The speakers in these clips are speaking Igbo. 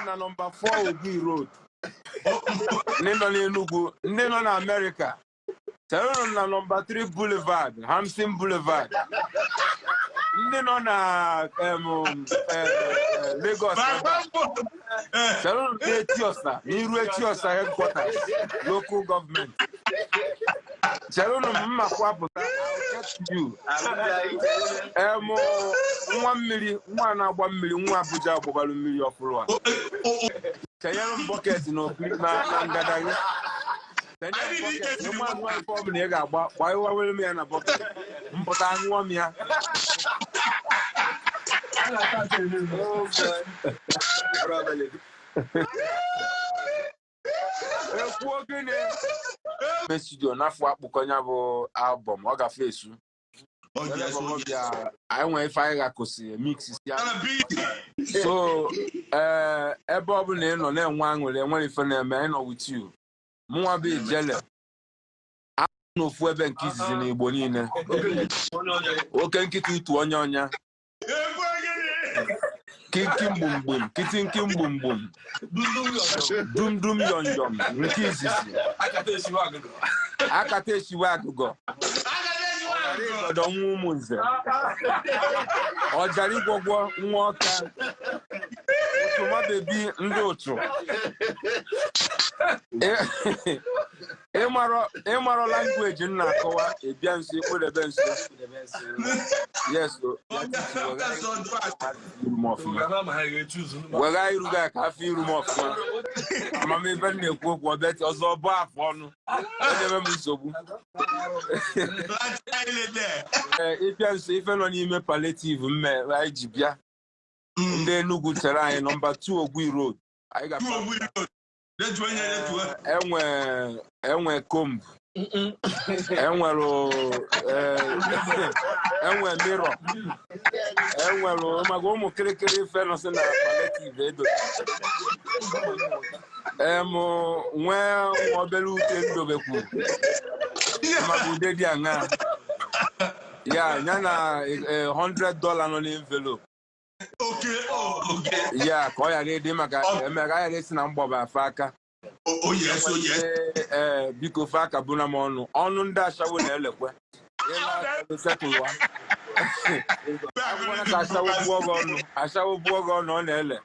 na number 4 Obi Road. Ndị nọ n'Enugu, ndị nọ na America. Chere na number 3 Boulevard, Hampton Boulevard. Ndị nọ na Lagos. Chere na Etiosa, n'iru Etiosa headquarters, local government. Chere na mma kwapụta, I'll get you. Nwa mmiri, nwa na-agba mmiri, nwa Abuja agbabalụ mmiri ọfụrụ a. Kenyere m bucket na ngadagị. Kenyere m bucket, nwa anụ afọ ọbụla ị ga-agba, gbaiwawere m ya na bucket. Mpụta anyụọ m ya. Ekwuo gịnị? Eme studio n'afọ akpụkọnya bụ album, ọ gafe esu. I nwere ife anyị ga-akụsi mix ya. So ebe ọ bụla ị nọ na-enwe aṅụrị enwere ife na-eme anyị nọ with you. Mụnwa bụ Ijele n'ofu ebe nke izizi n'Igbo niile. Oke nkịta itu onye ọnya. Kinkim gbum kitinkim gbum dum dum yon yon nke izizi. Akata esiwe agụgọ. Ọdọ nwa ụmụ nze. Ọjara ịgwọgwọ nwa ọka. Ụtụma bebi ndị otu. Ịmarọ language m na-akọwa ebia nso ekpedebe nso. Yes. Wega iruga ka afọ iru m ọfụma. Amamife m na-ekwu okwu ọbịa ọzọ bụ afọ ọnụ. Edebe m nsogbu. Ịbịa nso ife nọ n'ime palliative mme anyị ji bịa. Ndị Enugu chere anyị number 2 Ogwi Road. Anyị ga-akpọ. Enwe comb. Enwere mirror. Enwere maka ụmụ kirikiri ife nọ si na palliative edo. Nwee obere ute ndobekwu. Maka ude dị aṅa. Ya na $100 nọ n'envelope. Ya ka ọ ya dị maka emega ya esi na mgbọba afa aka. Biko fa aka bụ na m ọnụ ndị ashawo na-elekwe. Ashawo bụ oge ọnụ ọ na-ele.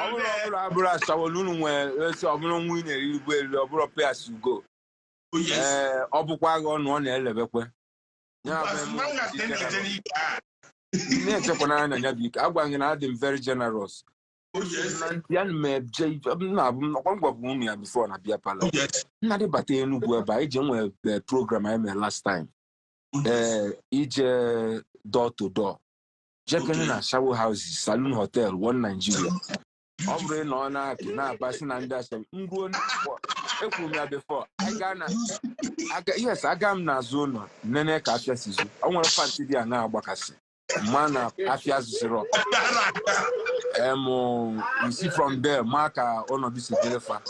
Ọbụrụ abụrụ ashawo unu nwere esi ọbụrụ nwa ị na-eri igbo elu ọbụrụ pay as you go. Ọ bụkwa agha ọnụ ọ na-elebekwe. Na-echekwa n'anya ya biko agwa gị na adị m very generous. Ya na-agwagwa unu ya before na bịa pala. Nna dị bata Enugu ebe a ije nwee program anyị mere last time. Ije door to door. Jekene na shower houses, saloon hotel, one Nigeria. Ọ bụrụ na ọ na-akị na-abasị na ndị asem ngruo ekwuru m ya before. Yes, aga m n'azụ ụlọ nene ka afịa sizu. O nwere pantị dị a na-agbakasị. Mana afia zero. You see from there, Maka ono this deliver.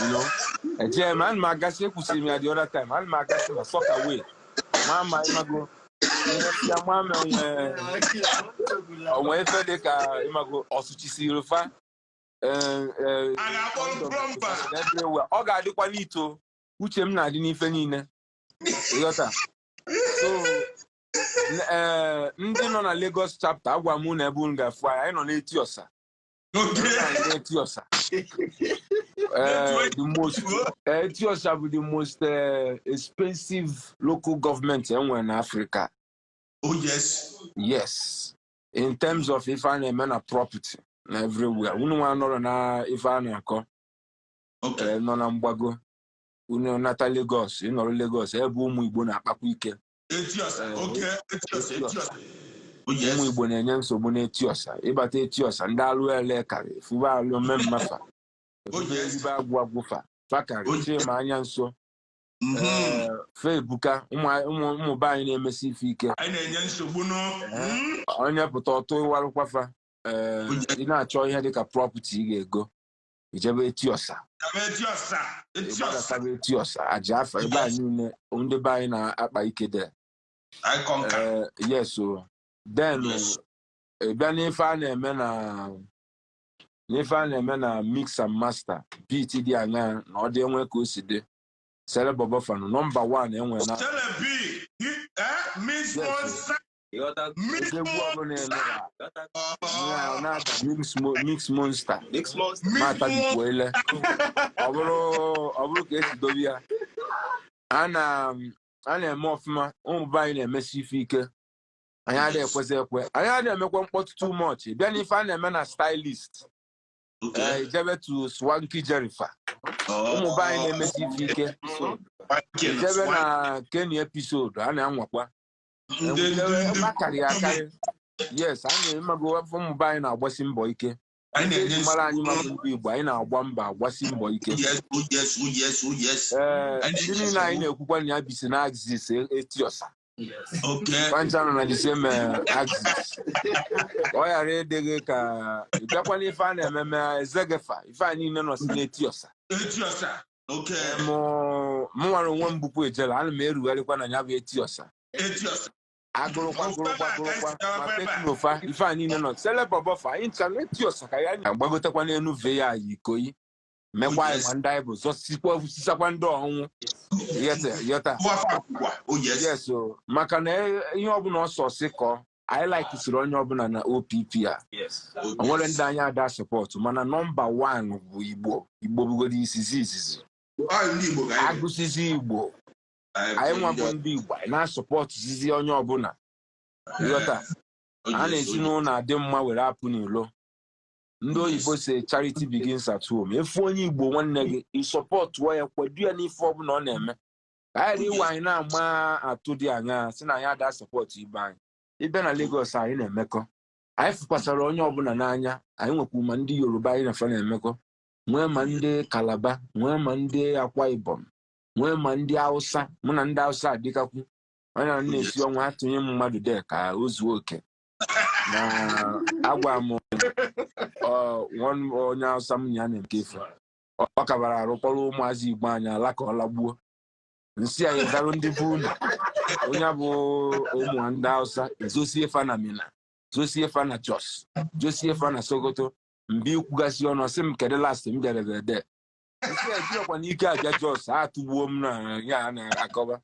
You know, man, my gas you see me at the other time. I'll my gas my fuck away. Mama, imago. Ya mama onwe fede ka imago osuchisi rufa. Ọ ga-adịkwa n'ito uche m na-adị n'ife niile. Ịghọta. So ndị nọ na Lagos chapter agwa m na ebe unu ga-afụ anyị nọ n'Etiosa. Etiosa bụ the most expensive local government enwere na Africa. Oh yes. Yes. In terms of if I na-eme na property na everywhere. Unu nwa nọrọ na ife a na-akọ. Nọ na mgbago. Unu nata Lagos, ị nọrọ Lagos ebe ụmụ Igbo na-akpakwa ike. Etiosa. Ụmụ Igbo na-enye nsogbu n'Etiosa. Ịbata Etiosa ndị alụ ele karị fuba alụ mmemmafa. Ibe agwụfa fakari chima anya nso. Febuka ụmụ be anyị na-emesi ife ike. Anyị na-enye nsogbu no. Onye pụta ọtụ ịwarụkwafa ị na-achọ ihe dịka property ị ga-ego. Ijebe Etiosa. Etiosa. Aja afa ebe anyị niile ndị be anyị na-akpa ike dị. I conquer. Yes, so then bịa n'ife a na-eme na mix and master beat dị anya na ọ dị enwe ka o si dị Sele Bobo Fano number 1 enwe na Sele B Mix Monster Mix Monster mata dịkwa ele ọ bụrụ ka esi dobe ya a na-eme ọfụma ụmụ be anyị na-emesi ife ike anyị adịghị ekwezi ekwe anyị adịghị emekwa mkpọtụ too much bịa n'ife a na-eme na stylist ijebe to Swanky Jerifa ụmụ be anyị na-emesi ife ike ijebe na Kenny episode a na-anwakwa akarị yes a na-emego ụmụ be anyị na-agbasi mbọ ike mara anyị mabụ ndị Igbo anyị na-agba mbọ agbasi mbọ ike ndị niile anyị na-ekwukwa na ya bisi na Axis Etiosa Panchano na the same axis. Ọ ghara ịdịghị ka ịbịakwa n'ife a na-ememe Ezegefa ife anyị niile nọ si n'Etiosa. Mụ nwere onwe m bụkwa ejele ana m erugharịkwa na ya bụ Etiosa. Agụrụkwa ma teknofa ife anyị niile nọ Sele Bobo Fano anyị ncha n'Etiosa ka ya gbagotekwa n'enu ve ya Ikoyi mekwa anyị ma ndị anyị bụ zọsisakwa ndị ọhụụ yọta yes maka na ihe ọbụla ọsọ si kọ anyị laikisiri onye ọbụla na OPP a o nwere ndị anyị ada sọpọtụ mana nọmba 1 bụ Igbo bugoro izizi agụsizi Igbo anyị nwabụ ndị Igbo anyị na-asọpọtụ zizi onye ọbụla yọta a na-esi n'ụlọ adị mma were apụ n'ilo ndị oyibo si charity begins at home efu onye Igbo nwanne gị ịsọpọtụ ya kwado ya n'ife ọbụla ọ na-eme anyị iwe anyị na-ama atụ dị anya si na anyị ada sọpọtụ ibe anyị ibe na Lagos anyị na-emekọ anyị fụkwasara onye ọbụla n'anya anyị nwekwa ma ndị Yoruba anyị na-efe na-emekọ nwee ma ndị Kalaba nwee ma ndị Akwa Ibom nwee ma ndị Hausa mụ na ndị Hausa adịkakwu onye na-esi ọnwa atụnye mmadụ dị ka o zuo oke na agwa m onye Hausa m ya na-nke ife ọ kabara arụkpọrọ ụmụazị Igbo anyị ala ka ọ lagbuo nsị anyị zara ndị bụ unu onye bụ ụmụ ndị Hausa ezosie fa na Mina zosie fa na Jos zosie fa na Sokoto mgbe ikwugasị ọnụ sị m kedu last m bịara ede nsị ejiọkwa n'ike abịa Jos atụgbuo m na ya na-akọba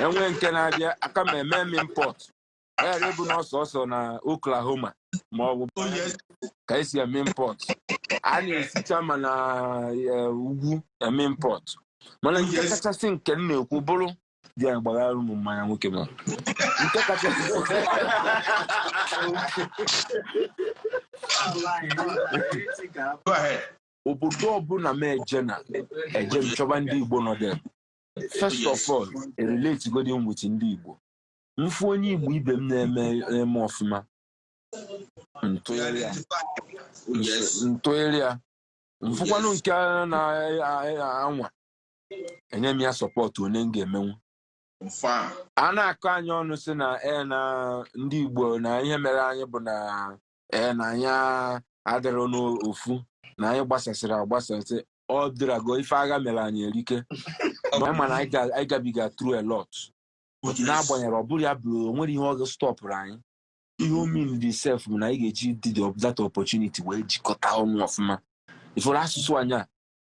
enwe nke na-abịa aka m eme m import ghara ịbụ n'ọsọsọ na Oklahoma ma ọ bụ ka esi eme import a na-esicha ma na ugwu eme import mana nke kachasị nke m na-ekwu bụrụ dị ya gbaghara ụmụ mmanya nwoke m nke kachasị obodo ọbụla m eje m chọba ndị Igbo nọ there first of all relate godin with ndị Igbo mfu onye Igbo ibe m na-eme ọfụma ntụgharị ya mfụkwanụ nke na-anwa enye m ya sọpọtụ onye m ga-emenwu a na-akọ anyị ọnụ si na ndị Igbo na ihe mere anyị bụ na anyị adịrị n'ofu na anyị gbasasịrị agbasasị ọ dịrago ife agha mere anyị erike mana anyị gabiga through a lot n'agbanyeghị ọ bụrụ ya bụ onwere ihe ọ stọpụrụ anyị ihe omin dị sef bụ na anyị ga-eji that opportunity wee jikọta ọnụ ọfụma ifuru asụsụ anyị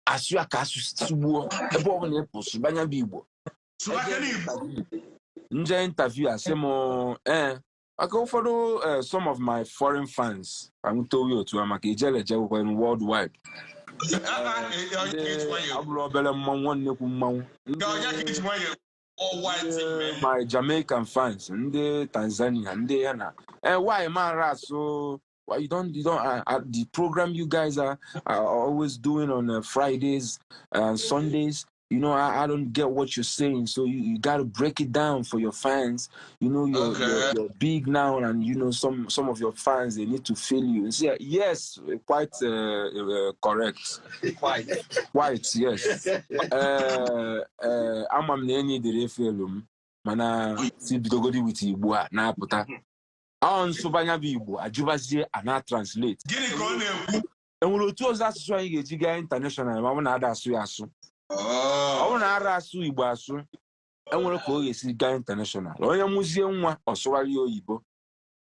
asụ ya ka asụsụ gbuo ebe ọ bụla ịpụsụ banya bụ Igbo nje interview asị m aka ụfọdụ some of my foreign fans amụtowi otu a maka ijele jewekwa worldwide abụrụ obere mmanwụ nnekwu mmanwụ my Jamaican fans ndị Tanzania ndị ya na why mara so why you don't the program you guys are always doing on Fridays and Sundays, you know, I don't get what you're saying, so you got to break it down for your fans. You know, you're big now, and you know some of your fans, they need to feel you. And say, yes, quite correct. Quite, yes. I'm any the refill mana si bidogodi with Igbo na apụta. On subanya Igbo ajubazie ana translate. Gịnị ka ọ na-ekwu? Enwere otu ọzọ asụsụ anyị ga-eji gaa international ma ọ na-ada asụ ya asụ. Ọ bụ na ara asụ Igbo asụ enwere ka o ga-esi gaa international onye mụzie nwa ọsụgharị oyibo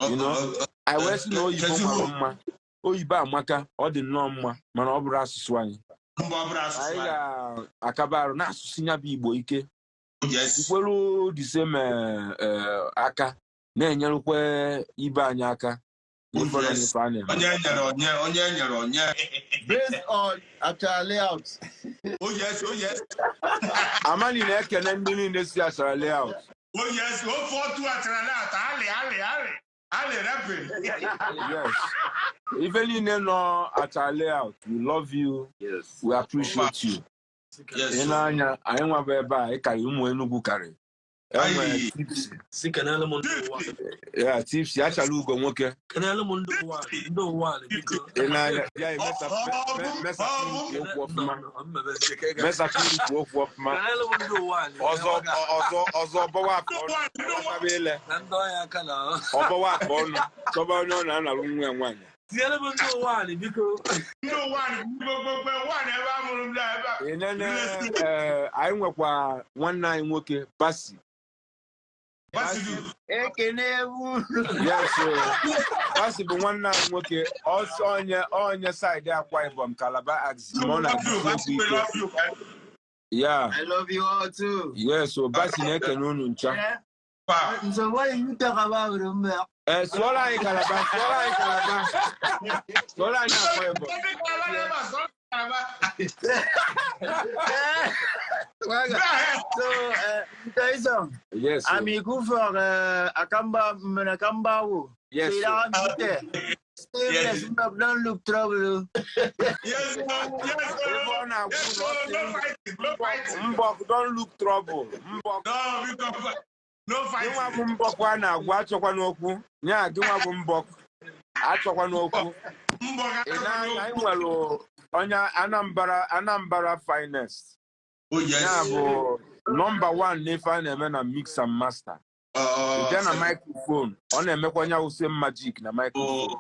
you know I wee sị na oyibo mara mma oyibo amaka ọ dị nnọọ mma mana ọ bụrụ asụsụ anyị anyị ga-akaba arụ n'asụsụ ya bụ Igbo ike ikwelu diseme aka na-enyerukwe ibe anyị aka onye nyere based on Achara layout. Oh yes Amani na-ekene ndị niile si Achara layout. Oh yes, oh for to Achara layout. Ali rapping. Yes. Even in no Achara layout, we love you. Yes. We appreciate you. Yes. Ịnanya anyị nwa bụ ebe a ịkarị ụmụ Enugu karị. Enwe tips. Si kanala mo ndo wa. Yeah, tips ya Achala Ugo nwoke. Kanala mo ndo wa biko. Ịnanya ya mesa okwu ọfụma. Mesa okwu ọfụma. Kanala mo ndo wa. Ọzọ bọwa akọ ọnụ. Na ndo ya kana. Ọbọwa akọ ọnụ. Chọba onye ọ na-analụ nwa nwaanyị. Kanala mo ndo wa biko. Ndo wa ebe amụrụ m da ebe. Enene anyị nwekwa nwanne anyị nwoke Basi. Ekenewu. Yes, Basi bụ nwanne anyị nwoke ọsọ onye side Akwa Ibom Calabar axis. Yeah. I love you all too. Yes, so Basi na-ekene unu ncha. So what you talk about them? Swallow anyị Calabar. Swallow anyị Akwa Ibom. So, Yes. I'm good for Akamba Menakamba. Yes. Yes, don't look trouble. Yes, no fighting. Mbok don't look trouble. Mbok. No fighting. Gịnwa bụ mbok a na-agwa achọkwa n'okwu. Nya gịnwa bụ mbok achọkwa n'okwu. Anyị nwere onye Anambra finest. Oh yes. Ya bụ number 1 n'ife a na-eme na mix and master. Ije na microphone. Ọ na-emekwa nya use magic na microphone.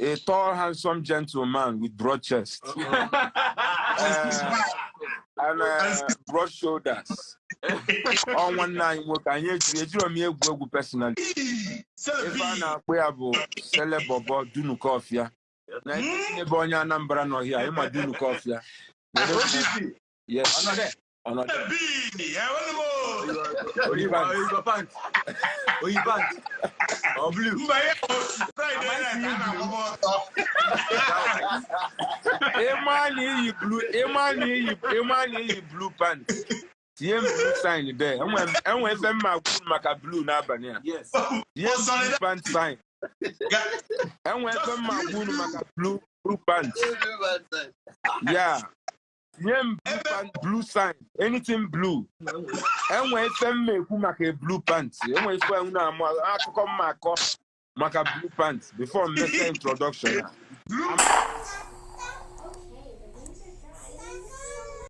A tall, handsome gentleman with broad chest. And broad shoulders. On one night, what I hear you personally. If I na-akpọ ya bụ Sele Bobo Dunu Kofia. Na ebe onye Anambra nọ here, ịma Dunu Kofia. Yes. Another. Oyibant. Or blue. Emani blue pants. TM blue sign there. And when them maka blue n'abalị. Yes. Yes, blue pant sign. And when them maka blue pants. Yeah. Blue pant, blue sign, anything blue. And when them make a blue pants, and when I come maka blue pants before making introduction.